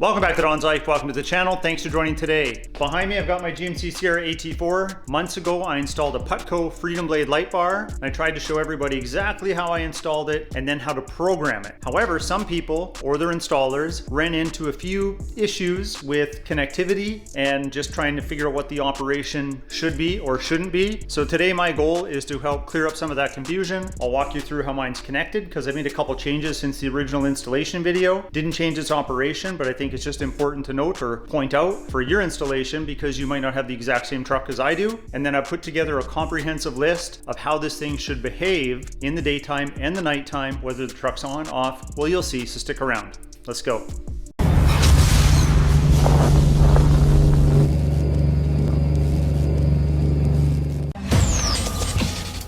Welcome back to DONSLIFE. Welcome to the channel. Thanks for joining today. Behind me, I've got my GMC Sierra AT4. Months ago, I installed a Putco Freedom Blade light bar. I tried to show everybody exactly how I installed it and then how to program it. However, some people or their installers ran into a few issues with connectivity and just trying to figure out what the operation should be or shouldn't be. So today, my goal is to help clear up some of that confusion. I'll walk you through how mine's connected because I made a couple changes since the original installation video. Didn't change its operation, but I think it's just important to note or point out for your installation because you might not have the exact same truck as I do. And then I put together a comprehensive list of how this thing should behave in the daytime and the nighttime, whether the truck's on, off. Well, you'll see, so stick around. Let's go.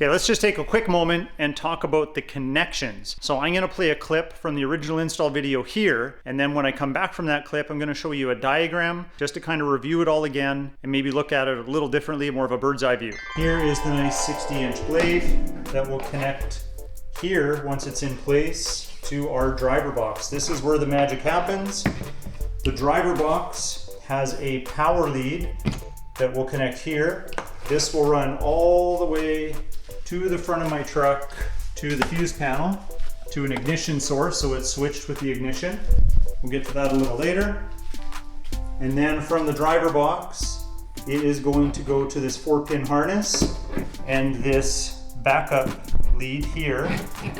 Okay, let's just take a quick moment and talk about the connections. So I'm gonna play a clip from the original install video here, and then when I come back from that clip, I'm gonna show you a diagram just to kind of review it all again and maybe look at it a little differently, more of a bird's eye view. Here is the nice 60-inch blade that will connect here once it's in place to our driver box. This is where the magic happens. The driver box has a power lead that will connect here. This will run all the way to the front of my truck, to the fuse panel, to an ignition source, so it's switched with the ignition. We'll get to that a little later. And then from the driver box, it is going to go to this 4-pin harness and this backup lead here.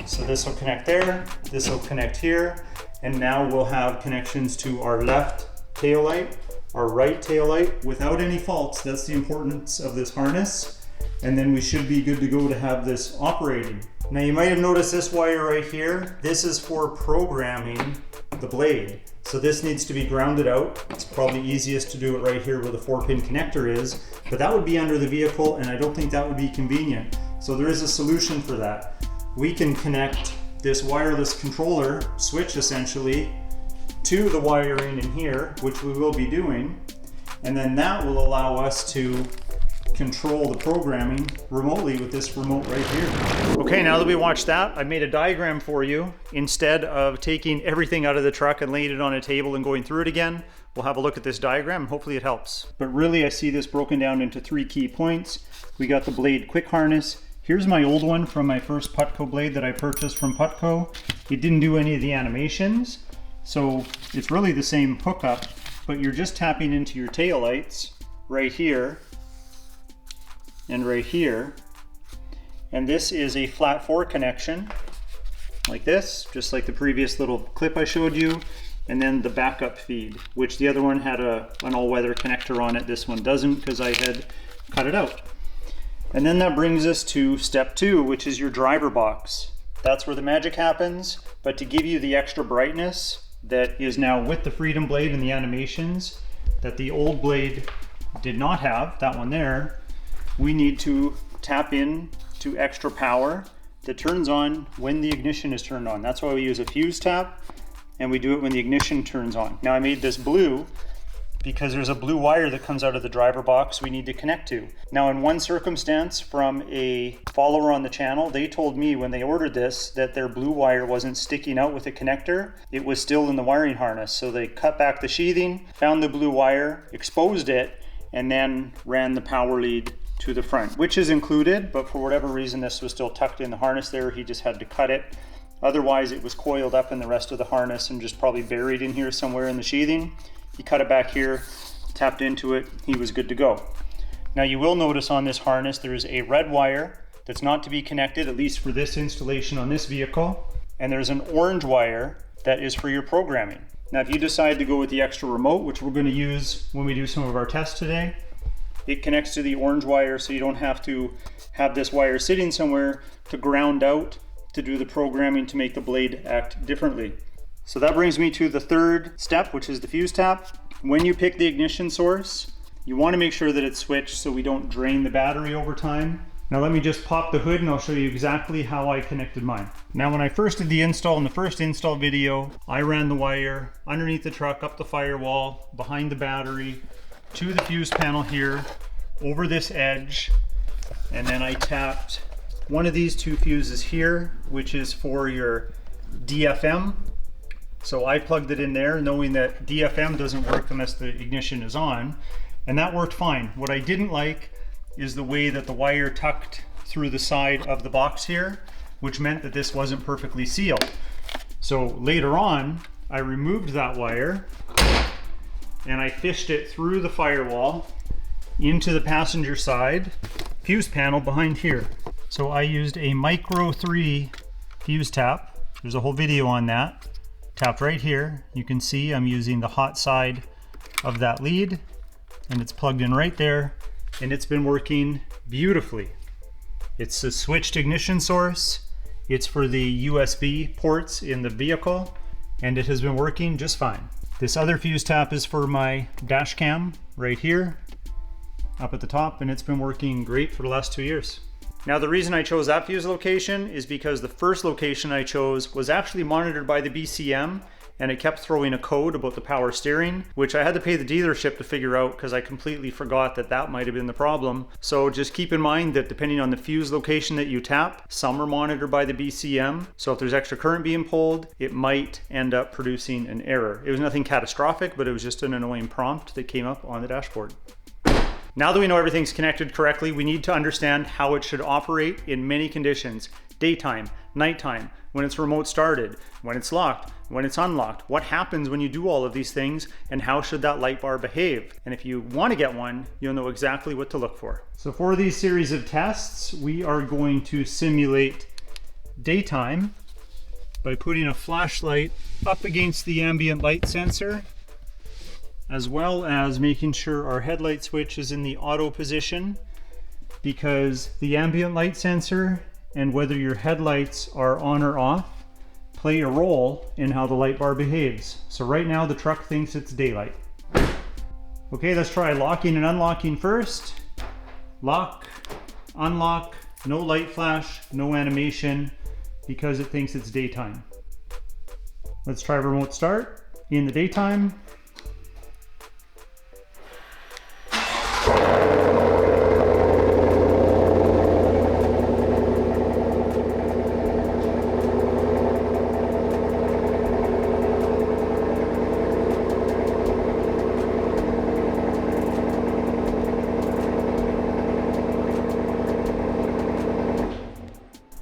So this will connect there, this will connect here, and now we'll have connections to our left tail light, our right tail light without any faults. That's the importance of this harness. And then we should be good to go to have this operating. Now you might have noticed this wire right here. This is for programming the blade. So this needs to be grounded out. It's probably easiest to do it right here where the 4-pin connector is, but that would be under the vehicle and I don't think that would be convenient. So there is a solution for that. We can connect this wireless controller switch essentially to the wiring in here, which we will be doing, and then that will allow us to control the programming remotely with this remote right here. Okay, now that we watched that, I made a diagram for you. Instead of taking everything out of the truck and laying it on a table and going through it again, we'll have a look at this diagram and hopefully it helps. But really I see this broken down into 3 key points. We got the blade quick harness. Here's my old one from my first Putco blade that I purchased from Putco. It didn't do any of the animations, so it's really the same hookup, but you're just tapping into your tail lights right here and right here. And this is a flat 4 connection like this, just like the previous little clip I showed you. And then the backup feed, which the other one had an all-weather connector on it. This one doesn't because I had cut it out. And then that brings us to step 2, which is your driver box. That's where the magic happens. But to give you the extra brightness that is now with the Freedom Blade and the animations that the old blade did not have, that one there, we need to tap in to extra power that turns on when the ignition is turned on. That's why we use a fuse tap, and we do it when the ignition turns on. Now I made this blue because there's a blue wire that comes out of the driver box we need to connect to. Now in one circumstance from a follower on the channel, they told me when they ordered this that their blue wire wasn't sticking out with a connector. It was still in the wiring harness. So they cut back the sheathing, found the blue wire, exposed it, and then ran the power lead to the front, which is included, but for whatever reason this was still tucked in the harness there. He just had to cut it. Otherwise it was coiled up in the rest of the harness and just probably buried in here somewhere in the sheathing. He cut it back here, tapped into it, he was good to go. Now you will notice on this harness there is a red wire that's not to be connected, at least for this installation on this vehicle, and there's an orange wire that is for your programming. Now if you decide to go with the extra remote, which we're going to use when we do some of our tests today, it connects to the orange wire, so you don't have to have this wire sitting somewhere to ground out to do the programming to make the blade act differently. So that brings me to the 3rd step, which is the fuse tap. When you pick the ignition source, you want to make sure that it's switched so we don't drain the battery over time. Now let me just pop the hood and I'll show you exactly how I connected mine. Now when I first did the install in the first install video, I ran the wire underneath the truck, up the firewall, behind the battery, to the fuse panel here, over this edge, and then I tapped one of these 2 fuses here, which is for your DFM So I plugged it in there knowing that DFM doesn't work unless the ignition is on, and that worked fine. What I didn't like is the way that the wire tucked through the side of the box here, which meant that this wasn't perfectly sealed. So later on, I removed that wire and I fished it through the firewall into the passenger side fuse panel behind here. So I used a Micro 3 fuse tap. There's a whole video on that. Tapped right here. You can see I'm using the hot side of that lead, and it's plugged in right there, and it's been working beautifully. It's a switched ignition source. It's for the USB ports in the vehicle, and it has been working just fine. This other fuse tap is for my dash cam right here up at the top, and it's been working great for the last 2 years. Now the reason I chose that fuse location is because the first location I chose was actually monitored by the BCM, and it kept throwing a code about the power steering, which I had to pay the dealership to figure out because I completely forgot that that might have been the problem. So just keep in mind that depending on the fuse location that you tap, some are monitored by the BCM. So if there's extra current being pulled, it might end up producing an error. It was nothing catastrophic, but it was just an annoying prompt that came up on the dashboard. Now that we know everything's connected correctly, we need to understand how it should operate in many conditions: daytime, nighttime, when it's remote started, when it's locked, when it's unlocked, what happens when you do all of these things, and how should that light bar behave. And if you want to get one, you'll know exactly what to look for. So for these series of tests, we are going to simulate daytime by putting a flashlight up against the ambient light sensor, as well as making sure our headlight switch is in the auto position, because the ambient light sensor and whether your headlights are on or off play a role in how the light bar behaves. So right now the truck thinks it's daylight. Okay, let's try locking and unlocking first. Lock, unlock, no light flash, no animation, because it thinks it's daytime. Let's try remote start in the daytime.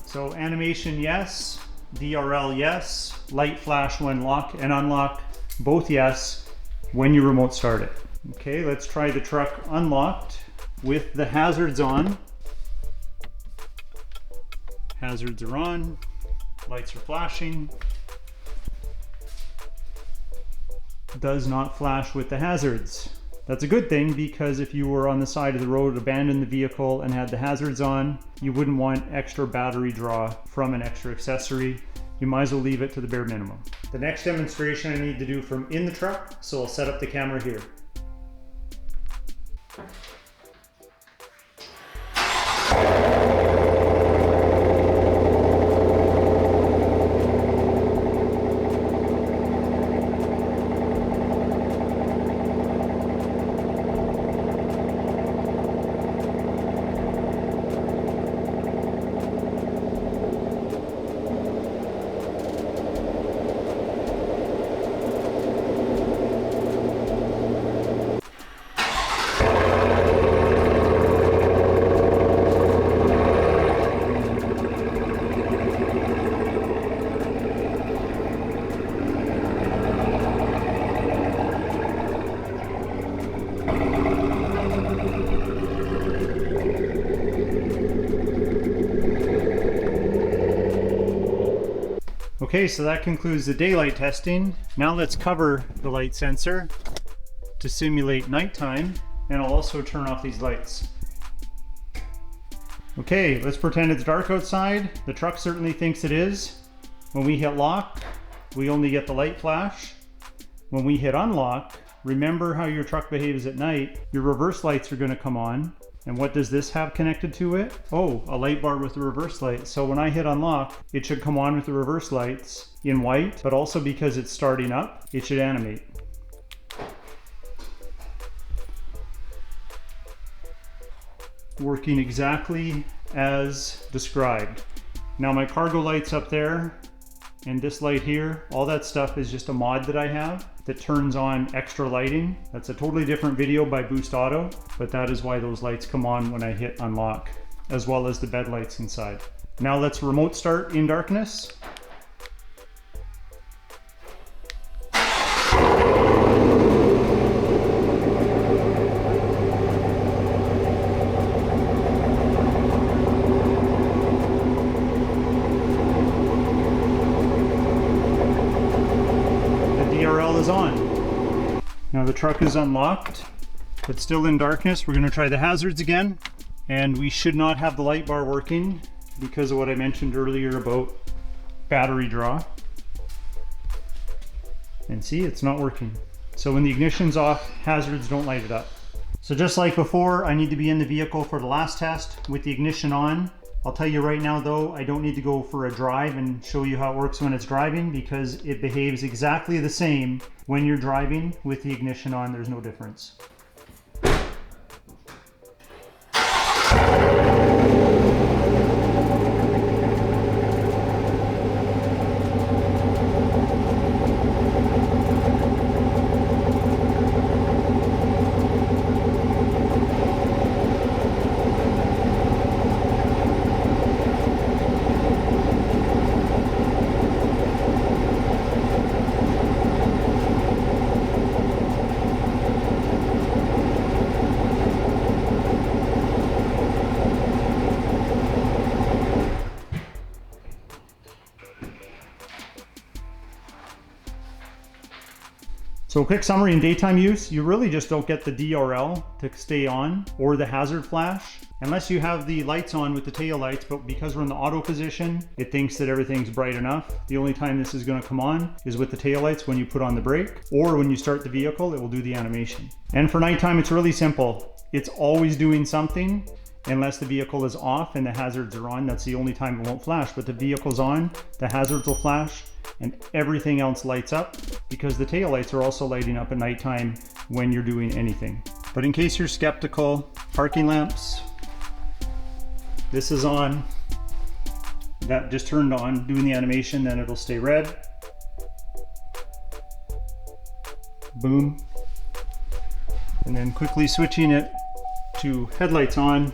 So animation yes, DRL yes, light flash when lock and unlock, both yes when you remote start it. Okay, let's try the truck unlocked with the hazards on. Hazards are on, lights are flashing. Does not flash with the hazards. That's a good thing, because if you were on the side of the road, abandoned the vehicle and had the hazards on, you wouldn't want extra battery draw from an extra accessory. You might as well leave it to the bare minimum. The next demonstration I need to do from in the truck, so I'll set up the camera here. Okay, so that concludes the daylight testing. Now let's cover the light sensor to simulate nighttime, and I'll also turn off these lights. Okay, let's pretend it's dark outside. The truck certainly thinks it is. When we hit lock, we only get the light flash. When we hit unlock, remember how your truck behaves at night, your reverse lights are going to come on. And what does this have connected to it? Oh, a light bar with the reverse light. So when I hit unlock, it should come on with the reverse lights in white, but also because it's starting up, it should animate. Working exactly as described. Now my cargo light's up there, And this light here, all that stuff is just a mod that I have that turns on extra lighting. That's a totally different video by Boost Auto, but that is why those lights come on when I hit unlock, as well as the bed lights inside. Now let's remote start in darkness. Is on. Now the truck is unlocked, but still in darkness. We're going to try the hazards again, and we should not have the light bar working because of what I mentioned earlier about battery draw. And see, it's not working. So when the ignition's off, hazards don't light it up. So just like before, I need to be in the vehicle for the last test with the ignition on. I'll tell you right now though, I don't need to go for a drive and show you how it works when it's driving, because it behaves exactly the same when you're driving with the ignition on. There's no difference. So quick summary: in daytime use, you really just don't get the DRL to stay on or the hazard flash unless you have the lights on with the tail lights, but because we're in the auto position, it thinks that everything's bright enough. The only time this is going to come on is with the tail lights when you put on the brake, or when you start the vehicle, it will do the animation. And for nighttime, it's really simple. It's always doing something unless the vehicle is off and the hazards are on. That's the only time it won't flash, but the vehicle's on, the hazards will flash, and everything else lights up, because the tail lights are also lighting up at nighttime when you're doing anything. But in case you're skeptical, parking lamps, this is on. That just turned on, doing the animation, then it'll stay red. Boom. And then quickly switching it to headlights on.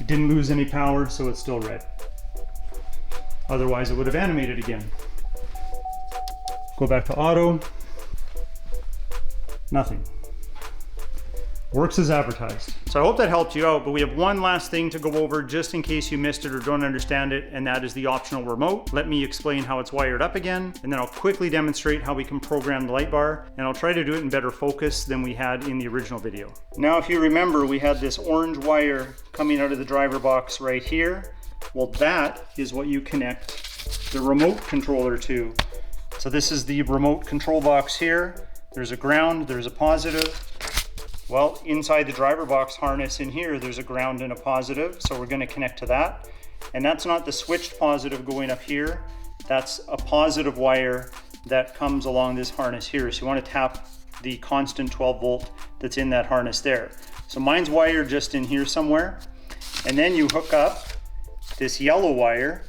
It didn't lose any power, so it's still red. Otherwise it would have animated again. Go back to auto. Nothing. Works as advertised. So I hope that helped you out, but we have one last thing to go over just in case you missed it or don't understand it, and that is the optional remote. Let me explain how it's wired up again, and then I'll quickly demonstrate how we can program the light bar, and I'll try to do it in better focus than we had in the original video. Now if you remember, we had this orange wire coming out of the driver box right here. Well, that is what you connect the remote controller to. So this is the remote control box here. There's a ground, there's a positive. Well, inside the driver box harness in here, there's a ground and a positive, so we're going to connect to that. And that's not the switched positive going up here. That's a positive wire that comes along this harness here. So you want to tap the constant 12 volt that's in that harness there. So mine's wired just in here somewhere. And then you hook up this yellow wire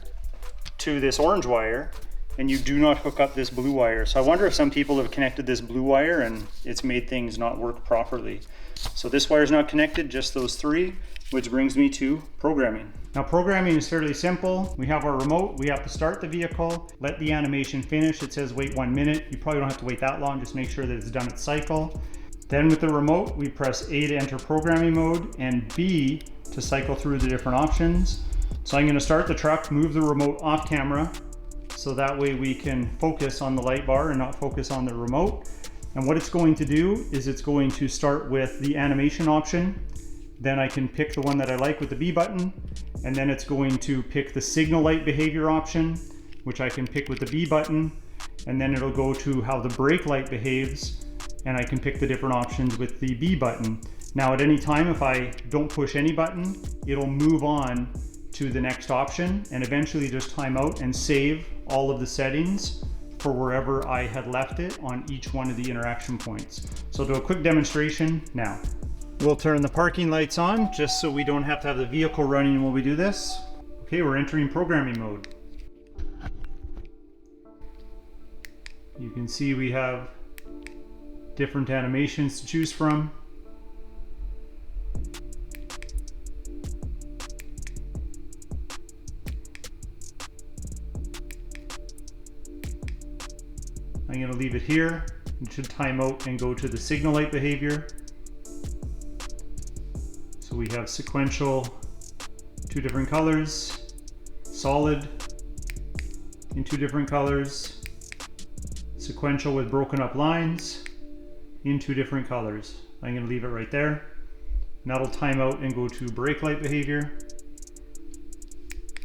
to this orange wire, and you do not hook up this blue wire. So I wonder if some people have connected this blue wire and it's made things not work properly. So this wire is not connected, just those three, which brings me to programming. Now programming is fairly simple. We have our remote, we have to start the vehicle, let the animation finish. It says wait 1 minute. You probably don't have to wait that long, just make sure that it's done its cycle. Then with the remote, we press A to enter programming mode and B to cycle through the different options. So I'm going to start the truck, move the remote off camera, so that way we can focus on the light bar and not focus on the remote. And what it's going to do is it's going to start with the animation option. Then I can pick the one that I like with the B button. And then it's going to pick the signal light behavior option, which I can pick with the B button. And then it'll go to how the brake light behaves. And I can pick the different options with the B button. Now at any time, if I don't push any button, it'll move on to the next option and eventually just time out and save all of the settings for wherever I had left it on each one of the interaction points. So do a quick demonstration now. We'll turn the parking lights on just so we don't have to have the vehicle running while we do this. Okay, we're entering programming mode. You can see we have different animations to choose from. I'm going to leave it here. It should time out and go to the signal light behavior. So we have sequential, 2 different colors, solid in 2 different colors, sequential with broken up lines in 2 different colors. I'm going to leave it right there. And that'll time out and go to brake light behavior.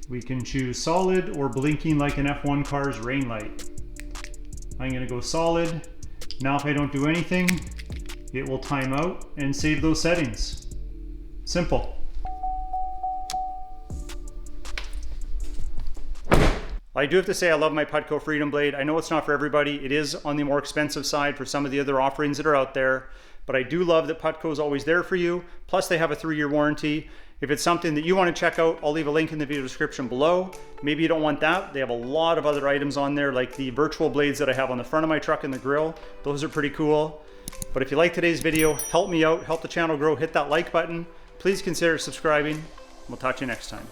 We can choose solid or blinking like an F1 car's rain light. I'm going to go solid. Now if I don't do anything, it will time out and save those settings. Simple. I do have to say I love my Putco Freedom Blade. I know it's not for everybody. It is on the more expensive side for some of the other offerings that are out there. But I do love that Putco is always there for you. Plus they have a 3-year warranty. If it's something that you want to check out, I'll leave a link in the video description below. Maybe you don't want that. They have a lot of other items on there, like the virtual blades that I have on the front of my truck and the grill. Those are pretty cool. But if you like today's video, help me out, help the channel grow, hit that like button. Please consider subscribing. We'll talk to you next time.